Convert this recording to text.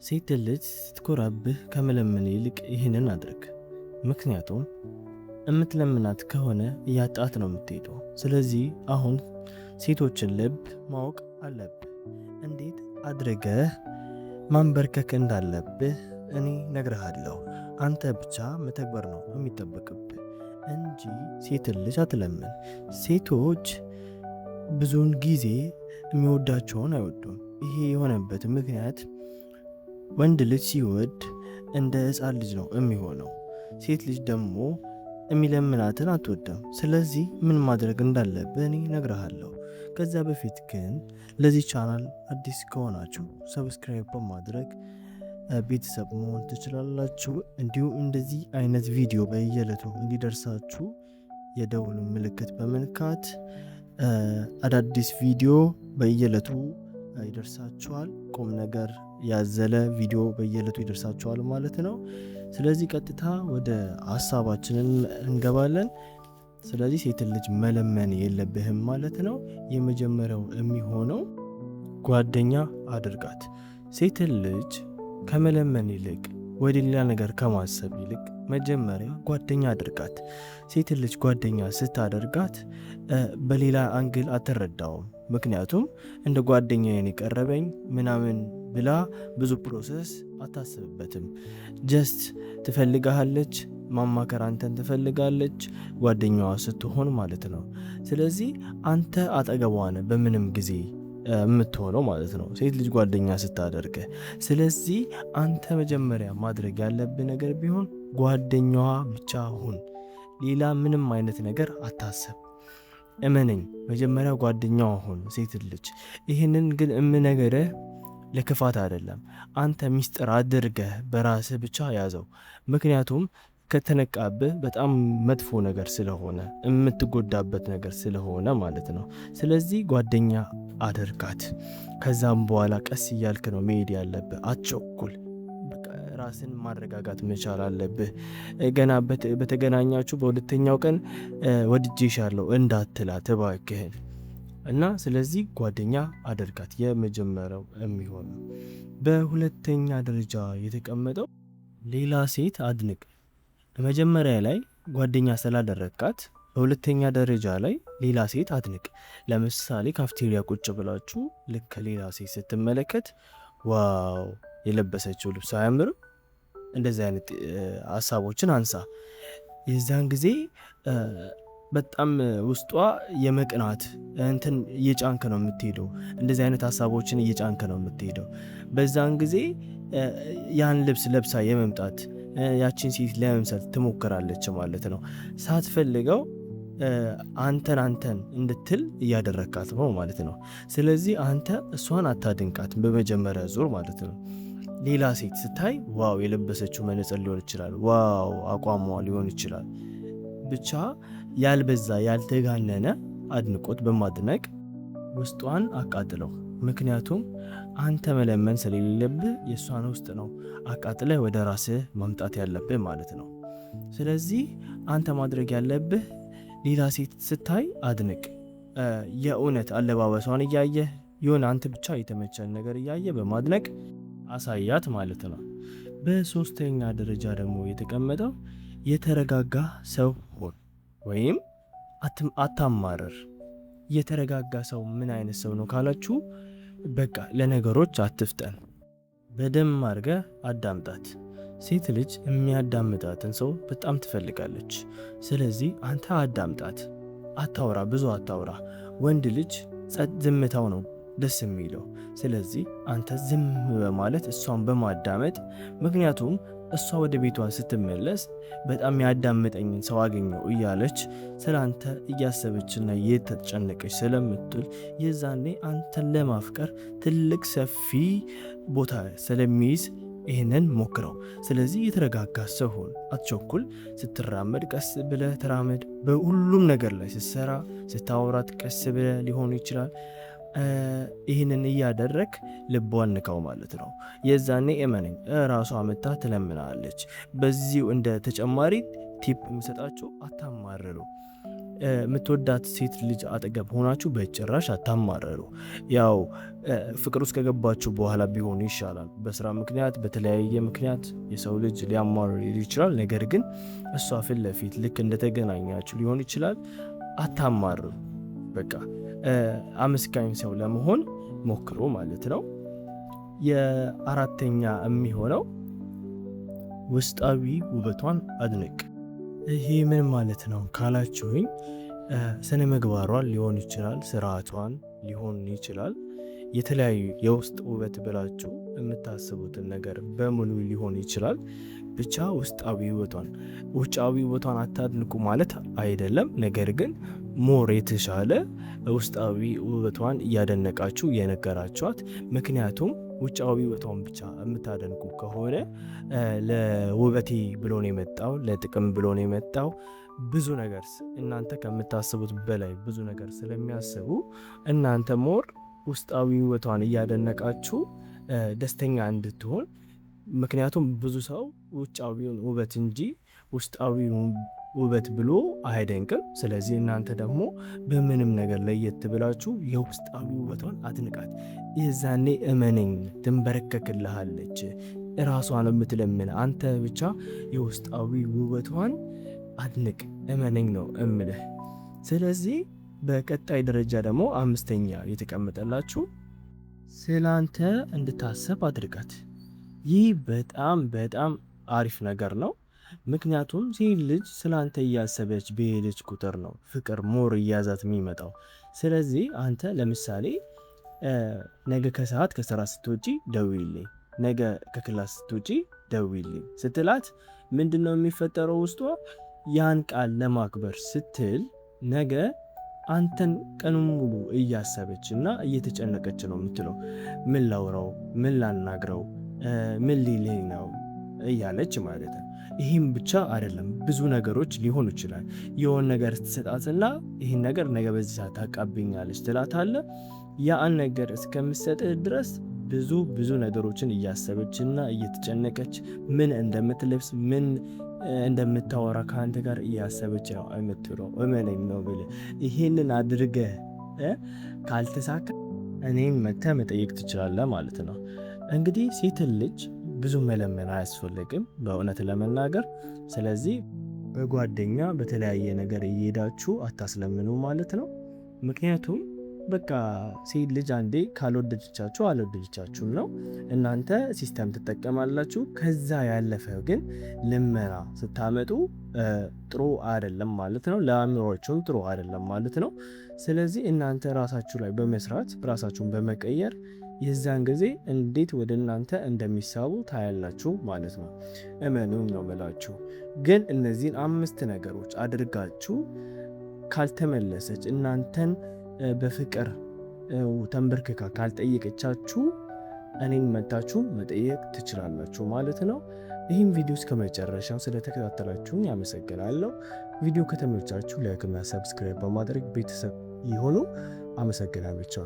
ሴት ልጅ ስትኮራብህ ከመለመን ይልቅ ይህንን አድርግ። ምክንያቱም እምትለምናት ከሆነ እያጣት ነው የምትሄደው። ስለዚህ አሁን ሴቶችን ልብ ማወቅ አለብህ። እንዴት አድርገህ ማንበርከክ እንዳለብህ እኔ ነግርሃለሁ። አንተ ብቻ መተግበር ነው የሚጠበቅብህ እንጂ ሴትን ልጅ አትለምን። ሴቶች ብዙውን ጊዜ የሚወዳቸውን አይወዱም። ይሄ የሆነበት ምክንያት ወንድ ልጅ ሲወድ እንደ ሕፃን ልጅ ነው የሚሆነው። ሴት ልጅ ደግሞ የሚለምናትን አትወድም። ስለዚህ ምን ማድረግ እንዳለብህ እኔ ነግርሃለሁ። ከዛ በፊት ግን ለዚህ ቻናል አዲስ ከሆናችሁ ሰብስክራይብ በማድረግ ቤተሰብ መሆን ትችላላችሁ። እንዲሁም እንደዚህ አይነት ቪዲዮ በየዕለቱ እንዲደርሳችሁ የደውል ምልክት በመንካት አዳዲስ ቪዲዮ በየዕለቱ ይደርሳችኋል። ቁም ነገር ያዘለ ቪዲዮ በየዕለቱ ይደርሳችኋል ማለት ነው። ስለዚህ ቀጥታ ወደ ሀሳባችንን እንገባለን። ስለዚህ ሴት ልጅ መለመን የለብህም ማለት ነው። የመጀመሪያው የሚሆነው ጓደኛ አድርጋት። ሴት ልጅ ከመለመን ይልቅ ወደ ሌላ ነገር ከማሰብ ይልቅ መጀመሪያ ጓደኛ አድርጋት። ሴት ልጅ ጓደኛ ስታደርጋት በሌላ አንግል አትረዳውም። ምክንያቱም እንደ ጓደኛዬን የቀረበኝ ምናምን ብላ ብዙ ፕሮሰስ አታስብበትም። ጀስት ትፈልጋለች፣ ማማከር አንተን ትፈልጋለች፣ ጓደኛዋ ስትሆን ማለት ነው። ስለዚህ አንተ አጠገቧን በምንም ጊዜ የምትሆነው ማለት ነው ሴት ልጅ ጓደኛ ስታደርግ። ስለዚህ አንተ መጀመሪያ ማድረግ ያለብህ ነገር ቢሆን ጓደኛዋ ብቻ ሁን። ሌላ ምንም አይነት ነገር አታስብ። እመነኝ፣ መጀመሪያ ጓደኛዋ ሁን ሴት ልጅ። ይህንን ግን እምነግርህ ለክፋት አይደለም። አንተ ሚስጥር አድርገህ በራስህ ብቻ ያዘው። ምክንያቱም ከተነቃብህ በጣም መጥፎ ነገር ስለሆነ የምትጎዳበት ነገር ስለሆነ ማለት ነው። ስለዚህ ጓደኛ አድርጋት። ከዛም በኋላ ቀስ እያልክ ነው መሄድ ያለብህ። አትቸኩል። ራስን ማረጋጋት መቻል አለብህ። ገና በተገናኛችሁ በሁለተኛው ቀን ወድጄሻለሁ እንዳትላት እባክህን። እና ስለዚህ ጓደኛ አድርጋት የመጀመሪያው የሚሆነው። በሁለተኛ ደረጃ የተቀመጠው ሌላ ሴት አድንቅ። መጀመሪያ ላይ ጓደኛ ስላደረግካት በሁለተኛ ደረጃ ላይ ሌላ ሴት አድንቅ። ለምሳሌ ካፍቴሪያ ቁጭ ብላችሁ ልክ ሌላ ሴት ስትመለከት ዋው የለበሰችው ልብስ አያምርም? እንደዚህ አይነት ሀሳቦችን አንሳ። የዛን ጊዜ በጣም ውስጧ የመቅናት እንትን እየጫንክ ነው የምትሄደው። እንደዚህ አይነት ሀሳቦችን እየጫንክ ነው የምትሄደው። በዛን ጊዜ ያን ልብስ ለብሳ የመምጣት ያችን ሴት ለመምሰል ትሞክራለች ማለት ነው። ሳትፈልገው አንተን እንድትል እያደረካት ነው ማለት ነው። ስለዚህ አንተ እሷን አታድንቃት በመጀመሪያ ዙር ማለት ነው። ሌላ ሴት ስታይ ዋው የለበሰችው መነጽር ሊሆን ይችላል፣ ዋው አቋሟ ሊሆን ይችላል። ብቻ ያልበዛ ያልተጋነነ አድንቆት በማድነቅ ውስጧን አቃጥለው። ምክንያቱም አንተ መለመን ስለሌለብህ የእሷን ውስጥ ነው አቃጥለህ ወደ ራስህ ማምጣት ያለብህ ማለት ነው። ስለዚህ አንተ ማድረግ ያለብህ ሌላ ሴት ስታይ አድንቅ። የእውነት አለባበሷን እያየህ የሆነ አንተ ብቻ የተመቸን ነገር እያየህ በማድነቅ አሳያት ማለት ነው። በሶስተኛ ደረጃ ደግሞ የተቀመጠው የተረጋጋ ሰው ሆን ወይም አታማረር። የተረጋጋ ሰው ምን አይነት ሰው ነው ካላችሁ፣ በቃ ለነገሮች አትፍጠን። በደንብ አድርገህ አዳምጣት። ሴት ልጅ የሚያዳምጣትን ሰው በጣም ትፈልጋለች። ስለዚህ አንተ አዳምጣት። አታውራ፣ ብዙ አታውራ። ወንድ ልጅ ዝምታው ነው ደስ የሚለው። ስለዚህ አንተ ዝም በማለት እሷን በማዳመጥ፣ ምክንያቱም እሷ ወደ ቤቷ ስትመለስ በጣም ያዳምጠኝን ሰው አገኘው እያለች ስለ አንተ እያሰበችና እየተጨነቀች ስለምትል የዛኔ አንተን ለማፍቀር ትልቅ ሰፊ ቦታ ስለሚይዝ ይህንን ሞክረው። ስለዚህ የተረጋጋ ሰው ሁን፣ አትቸኩል። ስትራመድ ቀስ ብለህ ተራመድ። በሁሉም ነገር ላይ ስትሰራ ስታወራት ቀስ ብለህ ሊሆን ይችላል። ይህንን እያደረግ ልቧን ንካው ማለት ነው። የዛኔ እመነኝ ራሷ መታ ትለምናለች። በዚሁ እንደ ተጨማሪ ቲፕ የምሰጣችሁ አታማርሩ። የምትወዳት ሴት ልጅ አጠገብ ሆናችሁ በጭራሽ አታማረሩ። ያው ፍቅር ውስጥ ከገባችሁ በኋላ ቢሆን ይሻላል። በስራ ምክንያት በተለያየ ምክንያት የሰው ልጅ ሊያማርር ይችላል። ነገር ግን እሷ ፊት ለፊት ልክ እንደተገናኛችሁ ሊሆን ይችላል። አታማርሩ። በቃ አመስጋኝ ሰው ለመሆን ሞክሮ ማለት ነው። የአራተኛ የሚሆነው ውስጣዊ ውበቷን አድንቅ። ይሄ ምን ማለት ነው ካላችሁኝ፣ ስነ ምግባሯን ሊሆን ይችላል፣ ስርዓቷን ሊሆን ይችላል። የተለያዩ የውስጥ ውበት ብላችሁ የምታስቡትን ነገር በሙሉ ሊሆን ይችላል። ብቻ ውስጣዊ ውበቷን፣ ውጫዊ ውበቷን አታድንቁ ማለት አይደለም። ነገር ግን ሞር የተሻለ ውስጣዊ ውበቷን እያደነቃችሁ የነገራችኋት። ምክንያቱም ውጫዊ ውበቷን ብቻ የምታደንቁ ከሆነ ለውበቴ ብሎ ነው የመጣው፣ ለጥቅም ብሎ ነው የመጣው፣ ብዙ ነገር እናንተ ከምታስቡት በላይ ብዙ ነገር ስለሚያስቡ እናንተ ሞር ውስጣዊ ውበቷን እያደነቃችሁ ደስተኛ እንድትሆን። ምክንያቱም ብዙ ሰው ውጫዊውን ውበት እንጂ ውስጣዊውን ውበት ብሎ አይደንቅም። ስለዚህ እናንተ ደግሞ በምንም ነገር ለየት ብላችሁ የውስጣዊ ውበቷን አድንቃት። የዛኔ እመነኝ ትንበረከክልሃለች፣ ራሷን የምትለምን። አንተ ብቻ የውስጣዊ ውበቷን አድንቅ፣ እመነኝ ነው እምልህ። ስለዚህ በቀጣይ ደረጃ ደግሞ አምስተኛ የተቀመጠላችሁ ስላንተ እንድታሰብ አድርጋት። ይህ በጣም በጣም አሪፍ ነገር ነው። ምክንያቱም ሴት ልጅ ስላንተ እያሰበች በሄደች ቁጥር ነው ፍቅር ሞር እያዛት የሚመጣው። ስለዚህ አንተ ለምሳሌ ነገ ከሰዓት ከስራ ስትወጪ ደውይልኝ፣ ነገ ከክላስ ስትወጪ ደውይልኝ ስትላት ምንድነው የሚፈጠረው? ውስጧ ያን ቃል ለማክበር ስትል ነገ አንተን ቀኑን ሙሉ እያሰበች እና እየተጨነቀች ነው የምትለው። ምን ላውራው፣ ምን ላናግረው፣ ምን ሊለኝ ነው እያለች ማለት ነው። ይህም ብቻ አይደለም፣ ብዙ ነገሮች ሊሆኑ ይችላል። የሆን ነገር ስትሰጣትና ይህን ነገር ነገ በዚህ ሰዓት ታቃብኛለች ትላታለ። ያን ነገር እስከምትሰጥህ ድረስ ብዙ ነገሮችን እያሰበችና እየተጨነቀች ምን እንደምትለብስ ምን እንደምታወራ ከአንተ ጋር እያሰበች ነው የምትለው። እመነኝ ነው ብለህ ይሄንን አድርገህ ካልተሳካ እኔን መተህ መጠየቅ ትችላለህ ማለት ነው። እንግዲህ ሴትን ልጅ ብዙ መለመን አያስፈልግም በእውነት ለመናገር። ስለዚህ በጓደኛ በተለያየ ነገር እየሄዳችሁ አታስለምኑ ማለት ነው። ምክንያቱም በቃ ሴት ልጅ አንዴ ካልወደደቻችሁ አልወደደቻችሁም ነው። እናንተ ሲስተም ትጠቀማላችሁ። ከዛ ያለፈ ግን ልመና ስታመጡ ጥሩ አይደለም ማለት ነው። ለአእምሮአችሁም ጥሩ አይደለም ማለት ነው። ስለዚህ እናንተ ራሳችሁ ላይ በመስራት ራሳችሁን በመቀየር የዛን ጊዜ እንዴት ወደ እናንተ እንደሚሳቡ ታያላችሁ ማለት ነው። እመኑም ነው ብላችሁ። ግን እነዚህን 5 ነገሮች አድርጋችሁ ካልተመለሰች እናንተን በፍቅር ተንበርክካ ካልጠየቀቻችሁ እኔን መታችሁ መጠየቅ ትችላላችሁ ማለት ነው። ይህም ቪዲዮ እስከ መጨረሻው ስለተከታተላችሁን ያመሰግናለሁ። ቪዲዮ ከተመቻችሁ ላይክ እና ሰብስክራይብ በማድረግ ቤተሰብ ይሁኑ። አመሰግናለሁ።